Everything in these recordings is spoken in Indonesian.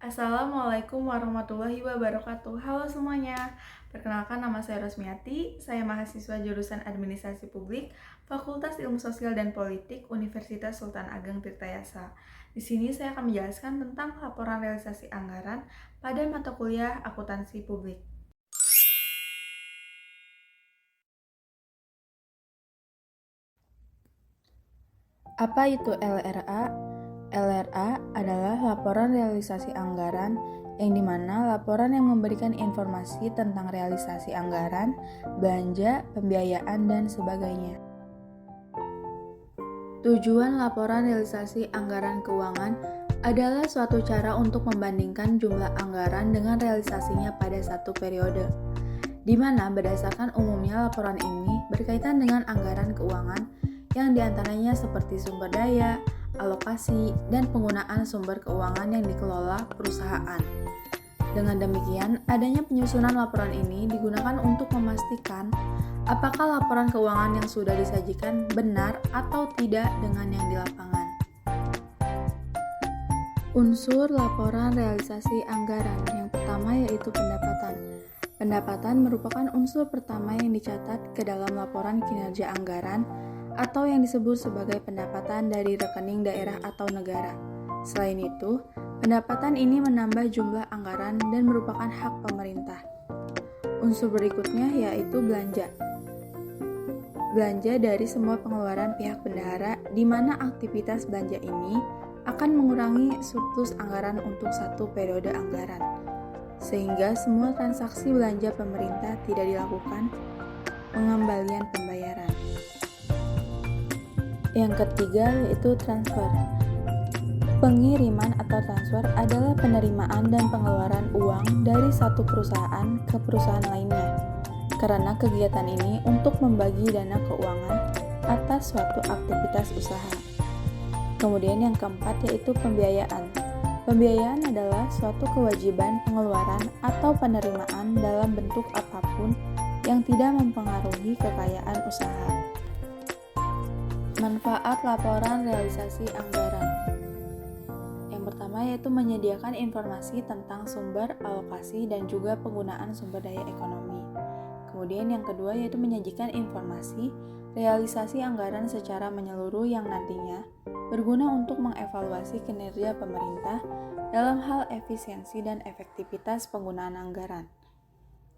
Assalamualaikum warahmatullahi wabarakatuh. Halo semuanya, perkenalkan nama saya Rosmiati. Saya mahasiswa jurusan Administrasi Publik, Fakultas Ilmu Sosial dan Politik, Universitas Sultan Ageng Tirtayasa. Di sini saya akan menjelaskan tentang laporan realisasi anggaran pada mata kuliah Akuntansi Publik. Apa itu LRA? LRA adalah laporan realisasi anggaran yang dimana laporan yang memberikan informasi tentang realisasi anggaran, belanja, pembiayaan, dan sebagainya. Tujuan laporan realisasi anggaran keuangan adalah suatu cara untuk membandingkan jumlah anggaran dengan realisasinya pada satu periode, di mana berdasarkan umumnya laporan ini berkaitan dengan anggaran keuangan yang diantaranya seperti sumber daya, alokasi, dan penggunaan sumber keuangan yang dikelola perusahaan. Dengan demikian, adanya penyusunan laporan ini digunakan untuk memastikan apakah laporan keuangan yang sudah disajikan benar atau tidak dengan yang di lapangan. Unsur laporan realisasi anggaran yang pertama yaitu pendapatan. Pendapatan merupakan unsur pertama yang dicatat ke dalam laporan kinerja anggaran atau yang disebut sebagai pendapatan dari rekening daerah atau negara. Selain itu, pendapatan ini menambah jumlah anggaran dan merupakan hak pemerintah. Unsur berikutnya yaitu belanja. Belanja dari semua pengeluaran pihak bendahara di mana aktivitas belanja ini akan mengurangi surplus anggaran untuk satu periode anggaran, sehingga semua transaksi belanja pemerintah tidak dilakukan pengembalian pembayaran. Yang ketiga yaitu transfer. Pengiriman atau transfer adalah penerimaan dan pengeluaran uang dari satu perusahaan ke perusahaan lainnya, karena kegiatan ini untuk membagi dana keuangan atas suatu aktivitas usaha. Kemudian yang keempat yaitu pembiayaan. Pembiayaan adalah suatu kewajiban pengeluaran atau penerimaan dalam bentuk apapun yang tidak mempengaruhi kekayaan usaha. Manfaat laporan realisasi anggaran. Yang pertama yaitu menyediakan informasi tentang sumber, alokasi, dan juga penggunaan sumber daya ekonomi. Kemudian yang kedua yaitu menyajikan informasi realisasi anggaran secara menyeluruh yang nantinya berguna untuk mengevaluasi kinerja pemerintah dalam hal efisiensi dan efektivitas penggunaan anggaran.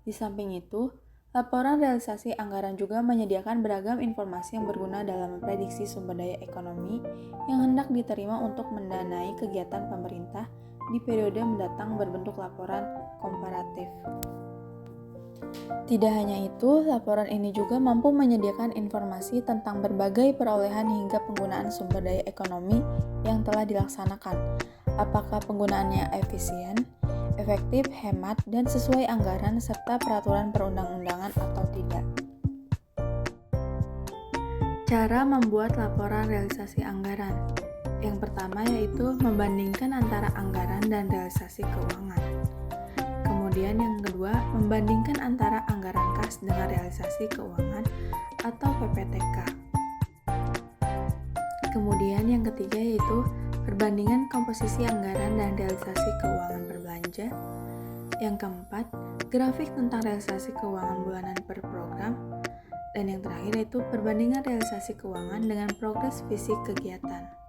Di samping itu, laporan realisasi anggaran juga menyediakan beragam informasi yang berguna dalam memprediksi sumber daya ekonomi yang hendak diterima untuk mendanai kegiatan pemerintah di periode mendatang berbentuk laporan komparatif. Tidak hanya itu, laporan ini juga mampu menyediakan informasi tentang berbagai perolehan hingga penggunaan sumber daya ekonomi yang telah dilaksanakan, apakah penggunaannya efisien, efektif, hemat, dan sesuai anggaran serta peraturan perundang-undangan atau tidak. Cara membuat laporan realisasi anggaran. Yang pertama yaitu membandingkan antara anggaran dan realisasi keuangan. Kemudian yang kedua, membandingkan antara anggaran kas dengan realisasi keuangan atau PPTK. Kemudian yang ketiga yaitu perbandingan komposisi anggaran dan realisasi keuangan berbelanja. Yang keempat, grafik tentang realisasi keuangan bulanan per program. Dan yang terakhir yaitu perbandingan realisasi keuangan dengan progres fisik kegiatan.